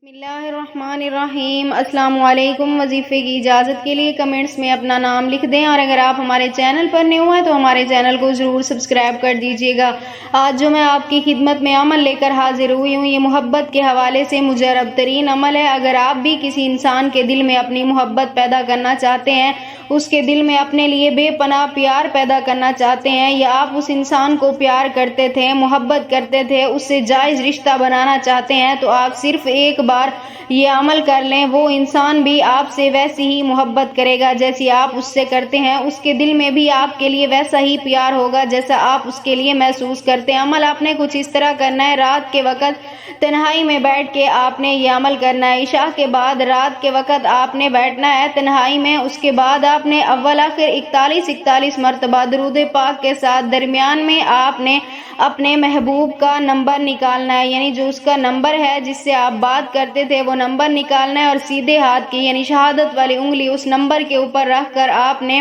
بسم اللہ الرحمن الرحیم۔ السلام علیکم۔ وظیفے کی اجازت کے لیے کمنٹس میں اپنا نام لکھ دیں، اور اگر آپ ہمارے چینل پر نئے ہوئے ہیں تو ہمارے چینل کو ضرور سبسکرائب کر دیجیے گا۔ آج جو میں آپ کی خدمت میں عمل لے کر حاضر ہوئی ہوں، یہ محبت کے حوالے سے مجرب ترین عمل ہے۔ اگر آپ بھی کسی انسان کے دل میں اپنی محبت پیدا کرنا چاہتے ہیں، اس کے دل میں اپنے لیے بے پناہ پیار پیدا کرنا چاہتے ہیں، یا آپ اس انسان کو پیار کرتے تھے، محبت کرتے تھے، اس سے جائز رشتہ بنانا چاہتے ہیں، تو آپ صرف ایک بار یہ عمل کر لیں۔ وہ انسان بھی آپ سے ویسی ہی محبت کرے گا جیسی آپ اس سے کرتے ہیں، اس کے دل میں بھی آپ کے لیے ویسا ہی پیار ہوگا جیسا آپ اس کے لیے محسوس کرتے ہیں۔ عمل آپ نے کچھ اس طرح کرنا ہے۔ رات کے وقت تنہائی میں بیٹھ کے آپ نے یہ عمل کرنا ہے۔ عشاء کے بعد رات کے وقت آپ نے بیٹھنا ہے تنہائی میں۔ اس کے بعد آپ نے اول آخر 41 مرتبہ درود پاک کے ساتھ درمیان میں آپ نے اپنے محبوب کا نمبر نکالنا ہے، یعنی جو اس کا نمبر ہے جس سے آپ بات کرتے تھے وہ نمبر نکالنا ہے، اور سیدھے ہاتھ کی یعنی شہادت والی انگلی اس نمبر کے اوپر رکھ کر آپ نے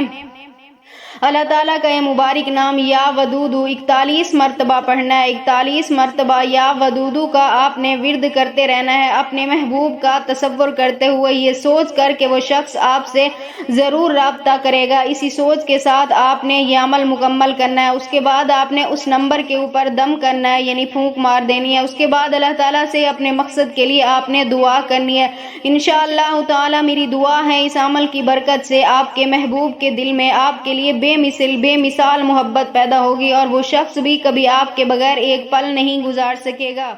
اللہ تعالیٰ کا یہ مبارک نام یا ودود 41 مرتبہ پڑھنا ہے۔ 41 مرتبہ یا ودود کا آپ نے ورد کرتے رہنا ہے، اپنے محبوب کا تصور کرتے ہوئے، یہ سوچ کر کہ وہ شخص آپ سے ضرور رابطہ کرے گا۔ اسی سوچ کے ساتھ آپ نے یہ عمل مکمل کرنا ہے۔ اس کے بعد آپ نے اس نمبر کے اوپر دم کرنا ہے، یعنی پھونک مار دینی ہے۔ اس کے بعد اللہ تعالیٰ سے اپنے مقصد کے لیے آپ نے دعا کرنی ہے۔ انشاءاللہ تعالیٰ میری دعا ہے اس عمل کی برکت سے آپ کے محبوب کے دل میں آپ کے لیے بے مثال محبت پیدا ہوگی، اور وہ شخص بھی کبھی آپ کے بغیر ایک پل نہیں گزار سکے گا۔